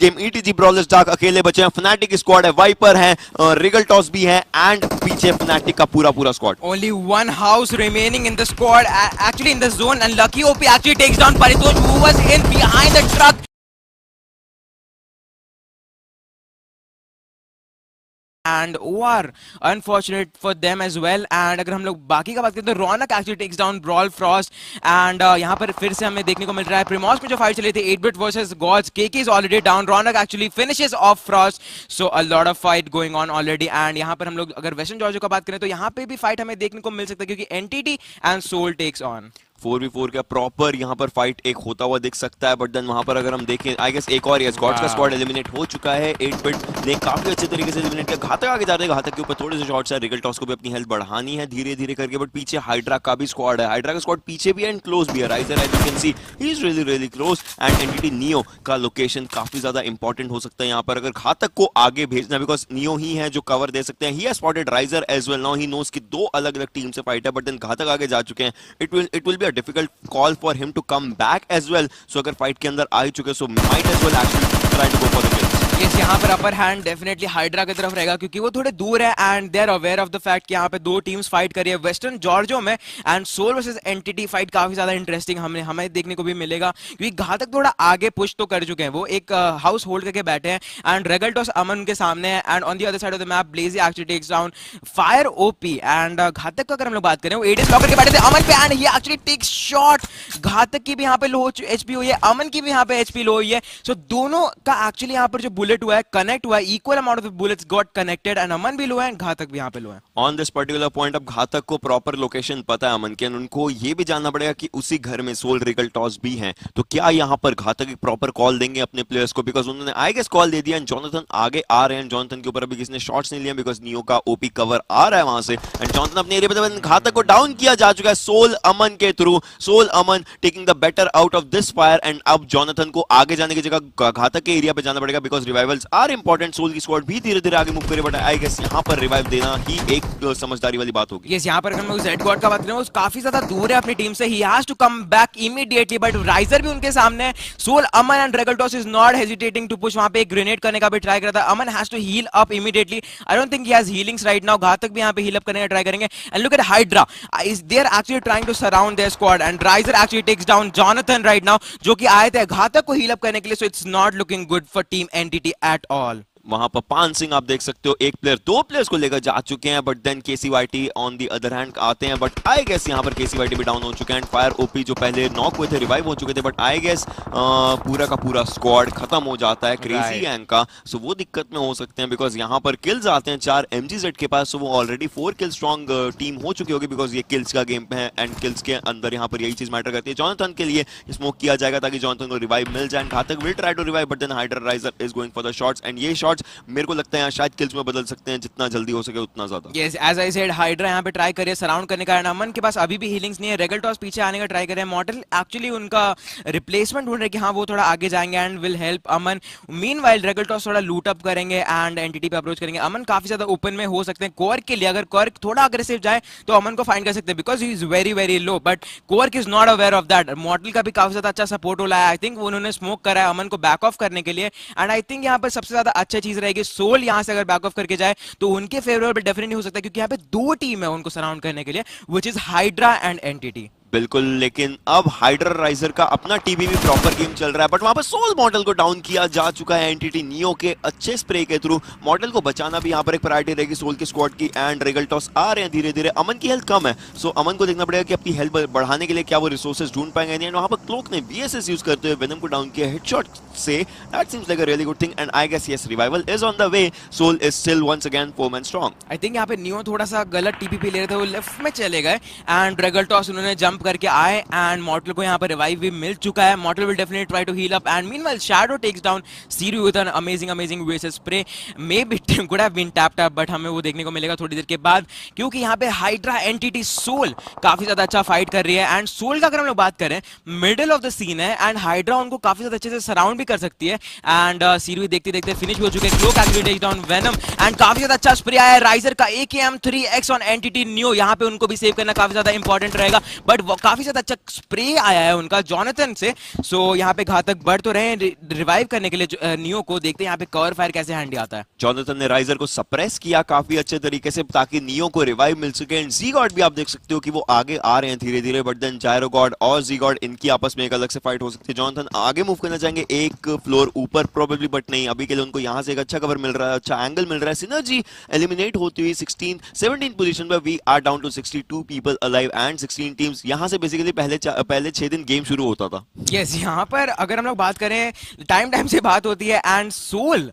Game ETG brawlers dark अकेले बचे हैं, फनाटिक की स्क्वाड है, वाइपर है, रिगल टॉस भी है एंड पीछे फनाटिक का पूरा squad. Only one house remaining in the squad, actually in the zone, and Lucky OP actually takes down Paritoj, who was in behind the truck. And OR unfortunate for them as well. And अगर हम लोग बाकी का बात करें तो रौनक actually takes down Brawl Frost. And यहाँ पर फिर से हमें देखने को मिल रहा है प्रीमॉस में जो फाइट चली थी 8-bit versus Gods, KK is already down. Raunak actually finishes off Frost. So a lot of fight going on already. And यहाँ पर हम लोग अगर वेस्टर्न जॉर्जिया का बात करें तो यहाँ पे भी फाइट हमें देखने को मिल सकता है क्योंकि NTT and Soul takes on. 4v4 का प्रॉपर यहाँ पर फाइट एक होता हुआ दिख सकता है, बट देन वहां पर अगर हम देखें आई गेस एक और गॉड्स का स्क्वाड एलिमिनेट हो चुका है। 8-bit ने काफी अच्छे तरीके से एलिमिनेट किया। घातक आगे जा रहे हैं, घातक के ऊपर थोड़े से शॉट्स है, रिगल टॉस को भी अपनी हेल्थ बढ़ानी है धीरे धीरे करके, बट पीछे हाइड्रा का भी स्क्वाड है, हाइड्रा का स्क्वाड पीछे भी है एंड क्लोज भी है। Riser as you can see he is really close and NTT Neo का लोकेशन काफी ज्यादा इंपॉर्टेंट हो सकता है यहाँ पर अगर घातक को आगे भेजना, बिकॉज नियो ही है जो कवर दे सकते हैं। He has spotted Riser as well, now he knows कि दो अलग अलग टीम से फाइट है, बट देन घातक आगे जा चुके हैं। It will be a difficult call for him to come back as well. So अगर फाइट के अंदर आ ही चुके so might as well actually try to go for the kills. Yes, यहाँ पर अपर हैंड डेफिनेटली हाइड्रा की तरफ रहेगा क्योंकि वो थोड़े दूर है and they are aware of the fact कि यहाँ पे दो टीम्स फाइट कर रही है वेस्टर्न जॉर्जियो में and Soul versus NTT fight काफी ज्यादा इंटरेस्टिंग हमें देखने को भी मिलेगा क्योंकि घातक थोड़ा आगे पुश तो कर चुके हैं, वो एक हाउस होल्ड करके बैठे हैं एंड रेगल्टोस अमन उनके सामने है and on the other side of the map blazy actually takes down fire OP and Ghatak का अगर हम लोग बात करें वो एडीएस लॉकर के बैठे थे अमन पे and he actually takes shot. Ghatak की भी यहाँ पे लो एचपी हुई है, अमन की भी यहाँ पे एचपी लो हुई है, सो दोनों का एक्चुअली यहाँ पर जो बुलेट हुआ है कनेक्ट हुआ है, equal amount of bullets got connected and Aman भी लो है घातक भी यहाँ पे लो है। ऑन दिस पर्टिकुलर पॉइंट अब घातक को प्रॉपर लोकेशन पता है अमन के, उनको ये भी जानना पड़ेगा कि उसी घर में सोल रिगल टॉस भी हैं, तो क्या यहाँ पर घातक एक प्रॉपर कॉल देंगे अपने प्लेयर्स को, बिकॉज उन्होंने आई गेस कॉल दे दिया एंड जॉनथन आगे आ रहे हैं। जॉनथन के ऊपर अभी किसी ने शॉट्स नहीं लिया बिकॉज नियो का ओपी कवर आ रहा है वहां से एंड जॉनथन अपने एरिया पे घातक को डाउन किया जा चुका है सोल अमन के थ्रू। Soul Aman taking the better out of this fire and अब जॉनथन को आगे जाने की जगह घातक के एरिया पे जाना पड़ेगा because revivals are important. Soul की स्क्वाड भी धीरे धीरे आगे मूव करे बट आई गेस यहाँ पर रिवाइव देना ही एक समझदारी वाली बात होगी। यस, यहाँ पर अगर हम जेड गॉड का बात करें वो काफी ज्यादा दूर है अपनी टीम से, he has to come back immediately but Riser भी उनके सामने है। Soul Aman and Regaltos is not hesitating to push, वहां पे एक ग्रेनेड करने का भी ट्राई कर रहा था। Aman has to heal up immediately, I don't think he has healings right now. Ghatak भी यहाँ पे हील अप करने का ट्राई करेंगे and look at Hydra, they are actually trying to surround their squad and Riser actually takes down Jonathan right now जो कि आए थे घातक को हील अप करने के लिए, so it's not looking good for team NTT at all. वहां पर पान सिंह आप देख सकते हो एक प्लेयर दो प्लेयर्स को लेकर जा चुके हैं but then KCYT on the other hand आते हैं बट आई गेस यहां पर केसीवाईटी भी डाउन हो चुके हैं। फायर ओपी जो पहले नॉक हुए थे रिवाइव हो चुके थे बट आई गेस पूरा का पूरा स्क्वाड खत्म हो जाता है क्रेजी गैंग का, सो वो दिक्कत में हो सकते हैं बिकॉज यहां पर किल्स आते हैं 4 MGZ के पास, सो वो ऑलरेडी 4 किल स्ट्रॉन्ग टीम हो चुकी होगी बिकॉज ये किल्स का गेम है एंड किल्स के अंदर यहां पर यही चीज मैटर करती है। जॉनथन के लिए स्मोक किया जाएगा ताकि जॉनथन को रिवाइव मिल जाए। Ghatak will try to revive but then Hydra Riser is going for the shots and ये शॉट्स मेरे को लगता है शायद किल्स में बदल सकते हैं जितना जल्दी हो सके उतना ज्यादा। Yes, as I said Hydra यहां पे ट्राई करिए सराउंड करने का, अमन के पास अभी भी हीलिंग्स नहीं है। रेगल्टॉस पीछे आने का ट्राई कर रहे हैं, मॉडल एक्चुअली उनका रिप्लेसमेंट ढूंढ रहे हैं कि हां वो थोड़ा आगे जाएंगे and will help Aman. Meanwhile Regaltos थोड़ा लूट अप करेंगे एंड एनटीटी पे अप्रोच करेंगे। अमन काफी ज्यादा ओपन में हो सकते हैं कोर्क के लिए, अगर कोर्क थोड़ा अग्रेसिव जाए तो अमन को फाइंड कर सकते हैं because he is very low but cork is not aware of that. Model का भी काफी ज्यादा अच्छा सपोर्ट हो रहा है, आई थिंक उन्होंने स्मोक करा है अमन को बैक ऑफ करने के लिए एंड आई थिंक यहाँ पर सबसे ज्यादा अच्छा चीज रहेगी सोल यहां से अगर बैक ऑफ करके जाए तो उनके फेवरेबल डेफिनेटली हो सकता है क्योंकि यहाँ पे 2 टीम है उनको सराउंड करने के लिए which is Hydra and NTT. बिल्कुल, लेकिन अब हाइड्रा राइजर का अपना टीवी भी प्रॉपर गेम चल रहा है बट वहां पर सोल मॉडल को डाउन किया जा चुका है एनटीटी नियो के अच्छे स्प्रे के थ्रू। मॉडल को बचाना भी यहां पर एक प्रायोरिटी रहेगी सोल की स्क्वाड की एंड रेगल टॉस आ रहे हैं धीरे धीरे। अमन की हेल्थ कम है सो अमन को देखना पड़ेगा कि अपनी हेल्थ बढ़ाने के लिए क्या वो रिसोर्सेज ढूंढ पाएंगे नहीं। वहां पर क्लोक ने बीएसएस यूज करते हुए वेनम को डाउन किया हेडशॉट से, that seems like a really good thing and I guess yes revival is on the way. Soul is still once again 4 man strong. I think यहां पे neo थोड़ा सा गलत टीपीपी ले रहे थे, वो लेफ्ट में चले गए एंड रेगल टॉस उन्होंने जंप करके आए एंड मॉर्टल को यहाँ पर रिवाइव भी मिल चुका है। Mortal will definitely try to heal up and meanwhile shadow takes down सीरू with an amazing VSS spray. Maybe could have been tapped up but हमें वो देखने को मिलेगा थोड़ी देर के बाद क्योंकि यहाँ पे हाइड्रा एनटीटी सोल काफी ज्यादा अच्छा फाइट कर रही है एंड सोल का अगर हम लोग बात करें मिडिल ऑफ द सीन है एंड हाइड्रा उनको काफी ज्यादा अच्छे से सराउंड भी कर सकती है एंड सीरू देखते देखते फिनिश हो चुके हैं। Clock actually takes down Venom and काफी ज्यादा अच्छा स्प्रे आया है राइजर का AKM 3X on entity new. यहाँ पे उनको भी सेव करना काफी ज्यादा इंपॉर्टेंट रहेगा बट काफी ज्यादा अच्छा स्प्रे आया है उनका जोनाथन से। सो यहाँ पे घातक बढ़ तो रहे हैं रिवाइव करने के लिए नियो को। देखते हैं यहाँ पे कवर फायर कैसे हैंडी आता है। जोनाथन ने राइजर को सप्रेस किया काफी अच्छे तरीके से ताकि नियो को रिवाइव मिल सके। एंड जी गॉड भी आप देख सकते हो कि वो आगे आ रहे हैं धीरे धीरे, बट देन जायरो गॉड और जी गॉड इनकी आपस में एक अलग से फाइट हो सकती है। जोनाथन आगे मूव करना चाहेंगे एक फ्लोर ऊपर प्रोबेबली, बट नहीं, अभी के लिए उनको यहाँ से एक अच्छा कवर मिल रहा है, अच्छा एंगल मिल रहा है। सिनर्जी एलिमिनेट होती हुई 17 पोजीशन पर we are down to 62 people alive and 16 teams. यहाँ से बेसिकली पहले 6 दिन गेम शुरू होता था। यस, यहाँ पर अगर हम लोग बात करें टाइम से बात होती है एंड सोल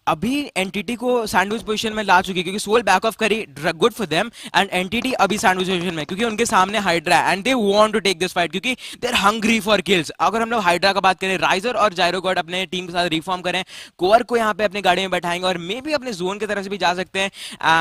अभी एनटीटी को सैंडविच पोजीशन में ला चुकी है क्योंकि सोल बैक ऑफ करी, good for them. And NTT अभी सैंडविच पोजीशन में क्योंकि उनके सामने हाइड्रा है and they want to take this fight क्योंकि they are hungry for kills. अगर हम लोग हाइड्रा का बात करें, राइजर और जायरो गॉड अपने टीम के साथ रिफॉर्म करें, कोर को यहाँ पे अपनी गाड़ी में बैठाएंगे और मे भी अपने जोन की तरफ से भी जा सकते हैं।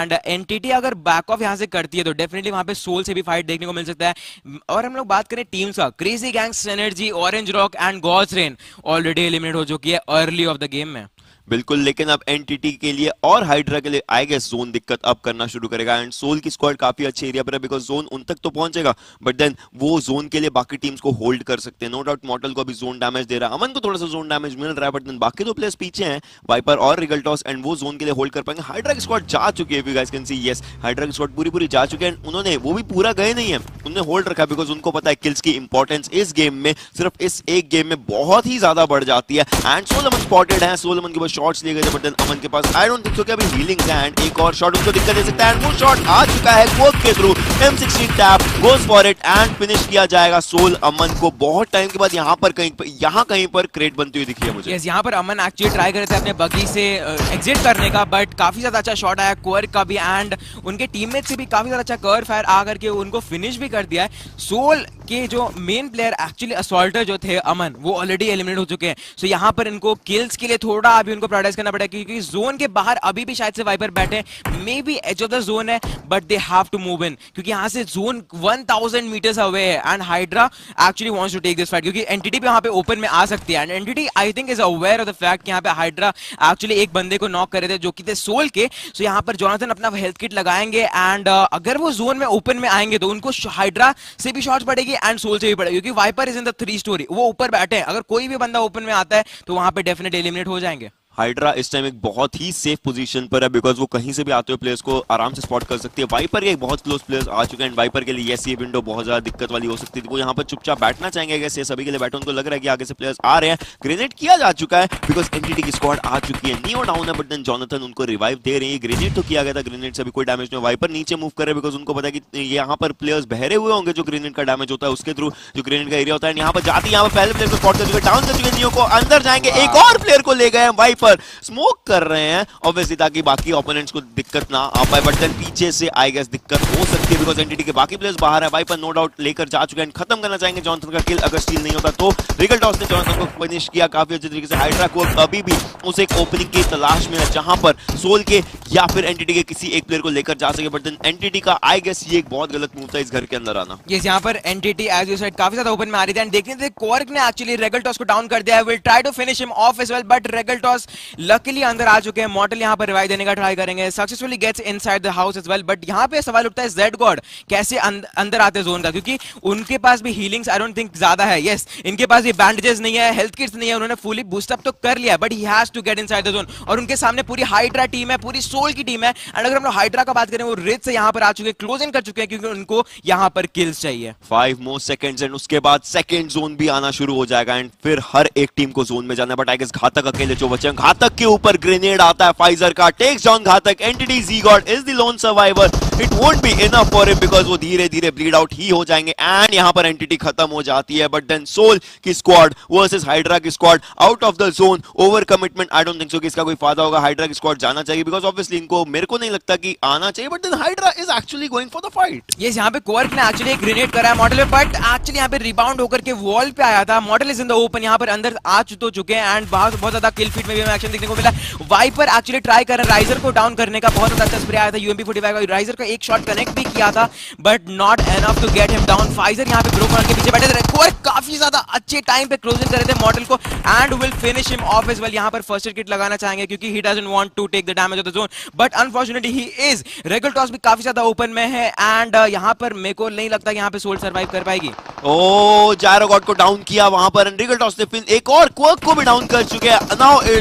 एंड एनटीटी अगर बैक ऑफ यहाँ से करती है तो डेफिनेटली वहां पे सोल से भी फाइट देखने को मिल सकता है। और हम लोग बात करें टीम्स का, Crazy Gangs, Synergy, Orange Rock and Gods Reign already eliminate हो चुकी है अर्ली ऑफ द गेम में। बिल्कुल, लेकिन अब एनटीटी के लिए और हाइड्रा के लिए आई गेस जोन दिक्कत अब करना शुरू करेगा। एंड सोल की स्क्वाड काफी अच्छे एरिया पर है बिकॉज जोन उन तक तो पहुंचेगा, बट देन वो जोन के लिए बाकी टीम्स को होल्ड कर सकते हैं। नो डाउट मॉर्टल को अभी जोन डैमेज दे रहा है, अमन को थोड़ा सा जोन डैमेज मिल रहा है, बट देन बाकी दो प्लेयर्स पीछे हैं, वाइपर और रिगल्टॉस, एंड वो जोन के लिए होल्ड कर पाएंगे। हाइड्रा की स्क्वाड जा चुकी है, you guys can see, yes hydra की स्क्वाड पूरी जा चुकी है। एंड उन्होंने वो भी पूरा गए नहीं है, उन्होंने होल्ड रखा बिकॉज उनको पता है किल्स की इंपॉर्टेंस इस गेम में, सिर्फ इस एक गेम में बहुत ही ज्यादा बढ़ जाती है। एंड सोलोमन स्पॉटेड है, सोलोमन के पास शॉट्स लिए गए थे, बट देन अमन के पास आई डोंट थिंक सो कि अभी हीलिंग है एंड एक और शॉट उनको दिक्कत दे सकता है। एंड वो शॉट आ चुका है कोक के through, M16 tap goes for it and finish किया जाएगा। सोल अमन को बहुत टाइम के बाद यहाँ कहीं पर क्रेट बनती हुई दिखी है मुझे। यस, यहाँ पर अमन एक्चुअली ट्राई कर रहे थे अपने बगी से एग्जिट करने का, बट काफी ज्यादा अच्छा शॉट आया कोर का भी एंड उनके टीममेट से भी काफी ज्यादा अच्छा कर्व फायर आ करके उनको फिनिश भी कर दिया है। सोल के जो मेन प्लेयर एक्चुअली असॉल्टर जो थे अमन, वो ऑलरेडी एलिमिनेट हो चुके हैं। सो यहाँ पर इनको किल्स के लिए थोड़ा अभी उनको प्रायोरिटाइज करना पड़ेगा क्योंकि जोन के बाहर अभी भी शायद से वाइपर बैठे, maybe edge of the zone है, but they have to move in क्योंकि यहाँ से जोन 1000 मीटर्स अवे है। And Hydra actually wants to take this fight क्योंकि एनटीटी पे वहां पे ओपन में आ सकती है। And NTT I think is aware of the fact कि यहाँ पे हाइड्रा एक्चुअली एक बंदे को नॉक कर रहे थे जो कि थे सोल के। सो यहाँ पर जोनाथन अपना हेल्थ किट लगाएंगे एंड अगर वो जोन में ओपन में आएंगे तो उनको हाइड्रा से भी शॉट्स पड़ेगी एंड सोल से भी पड़ेगी क्योंकि Viper is in the 3 story, वो ऊपर बैठे हैं। अगर कोई भी बंदा ओपन में आता है तो वहां पे डेफिनेटली एलिमिनेट हो जाएंगे। हाइड्रा इस टाइम एक बहुत ही सेफ पोजीशन पर है बिकॉज वो कहीं से भी आते हुए प्लेयर्स को आराम से स्पॉट कर सकती है। वाइपर के एक बहुत क्लोज प्लेयर्स आ चुके हैं एंड वाइपर के लिए ये विंडो बहुत ज्यादा दिक्कत वाली हो सकती थी। वो यहाँ पर चुपचाप बैठना चाहेंगे, अगर सभी के लिए बैठे, उनको लग रहा है कि आगे से प्लेयर्स आ रहे हैं। ग्रेनेड किया जा चुका है बिकॉज एनटीटी की स्क्वाड आ चुकी है, नियो डाउन है, बट देन जोनाथन उनको रिवाइव दे रही है। ग्रेनेड तो किया गया था, ग्रेनेड से अभी कोई डैमेज नहीं। वाइपर नीचे मूव कर रहे हैं बिकॉज उनको पता है कि यहाँ पर प्लेयर्स बहरे हुए होंगे जो ग्रेनेड का डैमेज होता है उसके थ्रू, जो ग्रेनेड का एरिया होता है। यहाँ पर जाती है, यहाँ पर पहले प्लेयर को स्पॉट कर चुके, डाउन कर चुके, नियो को अंदर जाएंगे, एक और प्लेयर को ले गए वाइपर, स्मोक कर रहे हैं ऑब्वियसली ताकि बाकी ओपोनेंट्स को दिक्कत ना आ पाए, बट देन पीछे से आई गेस दिक्कत हो सकती है बिकॉज एनटीटी के बाकी प्लेयर्स बाहर है। वाइपर नो डाउट लेकर जा चुके हैं, खत्म करना चाहेंगे जोनाथन का किल अगर स्टील नहीं होता तो। रिगल्टॉस ने जोनाथन को फिनिश किया काफी अच्छे तरीके से। हाइड्रा को अभी भी उस एक ओपनिंग की तलाश में है जहां पर सोल के या फिर एनटीटी के किसी एक प्लेयर को लेकर जा सके, बट देन एनटीटी का आई गेस ये एक बहुत गलत मूव था इस घर के अंदर आना। यस, यहाँ पर एनटीटी एज यू सेड काफी ज्यादा ओपन में आ रही थी एंड देखते थे कॉर्क ने एक्चुअली रेगल्टॉस को डाउन कर दिया है। Will try to finish him off as well, but Regaltos luckily अंदर आ चुके हैं। मॉर्टल यहाँ पर रिवाइव देने का ट्राई करेंगे, successfully gets inside the house as well, but यहाँ पे सवाल उठता है जेड गॉड कैसे अंदर आते जोन का क्योंकि उनके पास भी हीलिंग्स आई डोंट थिंक ज्यादा है। यस, इनके पास भी बैंडेजेस नहीं है, हेल्थ किट्स नहीं है, उन्होंने फुली बूस्ट अप तो कर लिया, but he has to get inside the zone. और उनके सामने पूरी हाइड्रा टीम है, पूरी सोल की टीम है। एंड अगर हम लोग हाइड्रा का बात करें, वो रिच से यहाँ पर आ चुके हैं, क्लोज इन कर चुके हैं क्योंकि उनको यहाँ पर किल्स चाहिए। 5 मोर सेकंड्स एंड उसके बाद सेकंड जोन भी आना शुरू हो जाएगा एंड फिर हर एक टीम को जोन में जाना है, बट आई गेस घातक अकेले जो बचे हैं, घातक के ऊपर ग्रेनेड आता है फाइजर का, takes down Ghatak. Entity G God is the lone survivor, it won't be enough for him because वो धीरे धीरे ब्लीड आउट ही हो जाएंगे एंड यहां पर एंटिटी खत्म हो जाती है। बट देन सोल की स्क्वाड वर्सेस हाइड्रा की squad out of the zone, over commitment, I don't think सो कि इसका कोई फायदा होगा। हाइड्रा की स्क्वाड जाना चाहिए बिकॉज़ ऑब्वियसली इनको, मेरे को नहीं लगता कि आना चाहिए, but then Hydra is actually going for the fight. Yes, यहां पे क्वार्क ने एक्चुअली एक ग्रेनेड करा है मॉडल पे, बट एक्चुअली यहां पे रिबाउंड होकर के वॉल पे आया था। Model is in the open, यहां पर अंदर आ चुके हैं एंड बाहर बहुत ज्यादा किल फीड में भी हमें एक्शन देखने को मिला। वाइपर एक्चुअली ट्राई कर रहे हैं राइजर को डाउन करने का, बहुत ज्यादा अच्छा स्प्रे आया था यूएमपी 45 का, राइजर का का एक शॉट कनेक्ट भी किया था but not enough to get him down. Phyzer यहाँ पे ब्रोकन के पीछे बैठे थे, कोर काफी ज्यादा अच्छे टाइम पे क्लोजिंग कर रहे थे मॉडल को and will finish him off as well. यहाँ पर फर्स्ट एड किट लगाना चाहेंगे क्योंकि he doesn't want to take the damage of the zone but unfortunately he is. Regaltos भी काफी ज्यादा ओपन में है एंड यहाँ पर मेरे को नहीं लगता कि यहाँ पे सोल सर्वाइव कर पाएगी। ओ जायरो गॉड को डाउन किया वहां पर एंड रिगल टॉस ने फिर एक और क्वर्क को भी डाउन कर चुके हैं।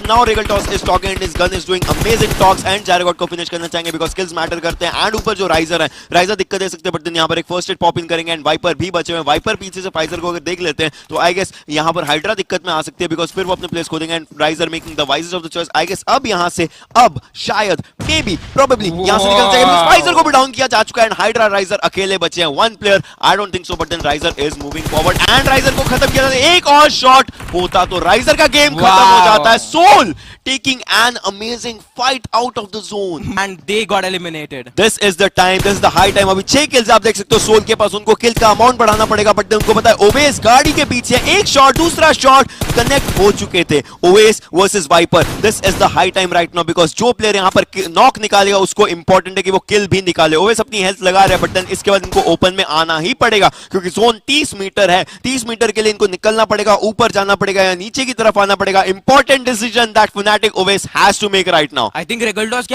Now Regaltos is talking and his gun is doing amazing talks and gyro god को फिनिश करना चाहेंगे बिकॉज़ स्किल्स मैटर करते हैं एंड ऊपर जो राइजर है, राइजर दिक्कत दे सकते हैं बट देन यहां पर एक फर्स्ट एड पॉप इन करेंगे एंड वाइपर भी बचे हुए हैं। वाइपर पीछे से फाइजर को अगर देख लेते हैं तो आई गेस यहां पर हाइड्रा दिक्कत में आ सकती है बिकॉज़ फिर वो अपने प्लेस खो देंगे and Riser making the wisest of the choice. I guess अब यहां से अब शायद मे बी प्रोबेबली यहां से निकल जाएगा बिकॉज़ फाइजर को भी डाउन किया जा चुका है एंड हाइड्रा राइजर अकेले बचे हैं। One player I don't think so but then Riser is moving forward and Riser को खत्म किया जाता है। एक और शॉट होता तो राइजर का गेम खत्म हो जाता है। Soul taking an amazing fight out of the zone and they got eliminated. This is the time, this is the high time। अभी 6 kills आप देख सकते हो सोल के पास, उनको किल का अमाउंट बढ़ाना पड़ेगा बट उनको पता है ओवेस गाड़ी के पीछे, एक शॉट दूसरा शॉट कनेक्ट हो चुके थे। Owais versus Viper, this is the high time right now because जो प्लेयर यहां पर नॉक निकालेगा उसको इंपॉर्टेंट है कि वो किल भी निकाले। ओवेस अपनी हेल्थ लगा रहे हैं बट देन इसके बाद इनको ओपन में आना ही पड़ेगा क्योंकि जोन 30 मीटर है। 30 मीटर के लिए इनको निकलना पड़ेगा, ऊपर जाना पड़ेगा या नीचे की तरफ आना पड़ेगा। Important decision that fanatic Owais has to make right now। I think Regaldos के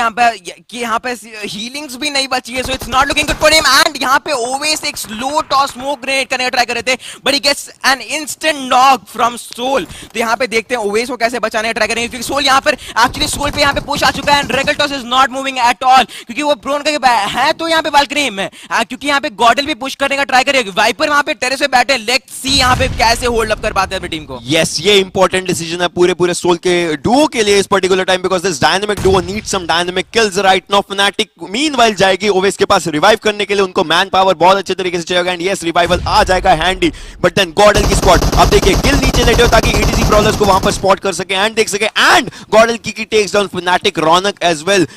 यहाँ पे healings भी नहीं बची है, so it's not looking good for him and यहाँ पे Oves एक slow toss smoke grenade करने का ट्राई कर रहे थे but he gets an instant knock from Soul। तो यहाँ पे देखते हैं Oves को कैसे बचाने का ट्राई करेंगे क्योंकि Soul यहाँ पर actually Soul पे यहाँ पे पुश आ चुका है and Regaldos is not moving at all क्योंकि वो प्रोन करके है तो यहाँ पे बालकनी में क्योंकि यहाँ पे गॉडल भी पुश करने का ट्राई करेगा। वाइपर वहाँ पे टेरेस पे बैठे, लेट्स सी यहाँ पे कैसे होल्ड अप कर पाते हैं अपनी टीम को। Yes, ये इंपॉर्टेंट डिसीजन है पूरे सोल के डुओ के लिए इस particular time because this dynamic duo needs some dynamic kills right now। Fnatic meanwhile जाएगी ओवेस के पास रिवाइव करने के लिए, उनको मैन पावर बहुत अच्छे तरीके से चाहिए एंड यस रिवाइवल आ जाएगा हैंडी बट देन गॉडल की स्क्वाड अब देखिए किल नीचे लेटे हो ताकि ईटीसी ब्रॉलर्स को वहां पर स्पॉट कर सके एंड देख सके एंड गॉडल की टेक्स डाउन Fnatic रौनक एज वेल।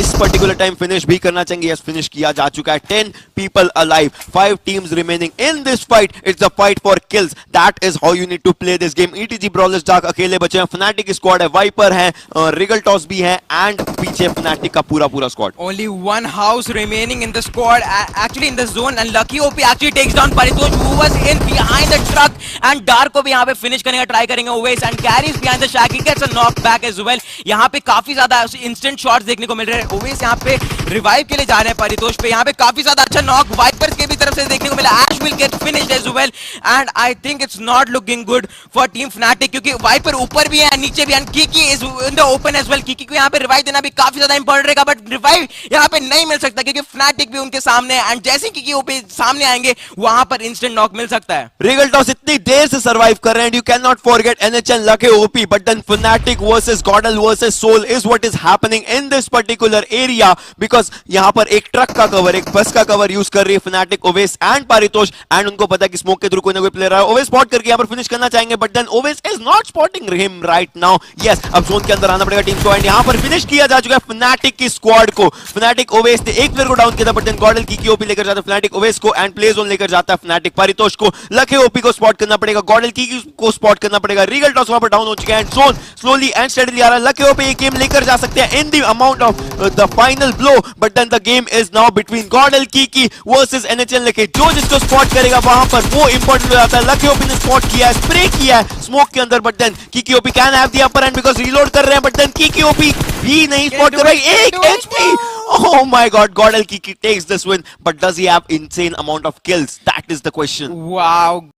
इस पर्टिकुलर टाइम फिनिश भी करना चाहेंगे, यस फिनिश किया जा चुका है। 10 people alive, 5 teams remaining in this fight। it's a fight for kills, that is how you need to play this game। ETG brawlers जाक अकेले बचे हैं, Fnatic की स्क्वाड है, वाइपर है, रिगल टॉस भी है एंड पीछे Fnatic का पूरा squad. Only one house remaining in the squad, actually in the zone, and Lucky OP actually takes down Paritosh who was in behind the truck and Dark को भी यहाँ पे finish करने का ट्राई करेंगे Oves and carries behind the shack, he gets a knock back as well। यहाँ पे काफी ज्यादा इंस्टेंट शॉट्स देखने को मिल रहे हैं। Oves यहाँ पे रिवाइव के लिए जा रहे हैं परितोष पे, यहाँ पे काफी ज्यादा अच्छा नॉक वाइपर्स के भी तरफ से देखने को मिला। Ash will get finished as well and I think it's not looking good for team Fnatic क्योंकि वाइपर ऊपर भी है नीचे भी and Kiki is in the open as well। Kiki को यहाँ पे रिवाइव देना भी काफी ज्यादा इंपॉर्टेंट रहेगा बट रिवाइव यहाँ पे नहीं मिल सकता क्योंकि Fnatic भी उनके सामने है एंड जैसे Kiki ओपी सामने आएंगे वहां पर इंस्टेंट नॉक मिल सकता है। रिगल टॉस इतनी देर से सर्वाइव कर रहे हैं, you cannot forget NHL Lucky OP but then Fnatic versus Godel versus Soul is what is happening in this particular area because यहाँ पर एक ट्रक का कवर, एक बस का कवर यूज कर रही है Fnatic, Owais and Paritosh and उनको पता है कि स्मोक के थ्रू कोई ना कोई प्लेयर है। ओवेस स्पॉट करके यहाँ पर फिनिश करना चाहेंगे but then Owais is not spotting him right now. Yes अब जोन के अंदर आना पड़ेगा टीम को एंड यहाँ पर फिनिश किया जा चुका है Fnatic की स्क्वाड को। Fnatic ओवेस ने एक प्लेयर को डाउन किया था बट देन गॉडल की ओपी लेकर जाता है Fnatic ओवेस को एंड प्ले जोन लेकर जाता है Fnatic। पारितोष को लखे ओपी को स्पॉट करना पड़ेगा, गॉडल की को स्पॉट करना पड़ेगा। रिगल टॉस वहां पर डाउन हो चुका है and zone slowly and steadily आ रहा है। लखे ओपी ये गेम लेकर जा सकते हैं in the amount of the final blow but then the game is now between godl की वर्सेस एनएचएल लखे। जो जिसको स्पॉट करेगा वहां पर वो इंपॉर्टेंट हो जाता है। लखे ओपी ने स्पॉट किया है, स्प्रे किया है स्मोक के अंदर बट देन की OP can have the upper and because reload कर रहे हैं बट देन की ओपी भी नहीं स्पॉट कर रही। एक HP, oh my god, Godel Kiki takes this win but does he have insane amount of kills? That is the question। Wow।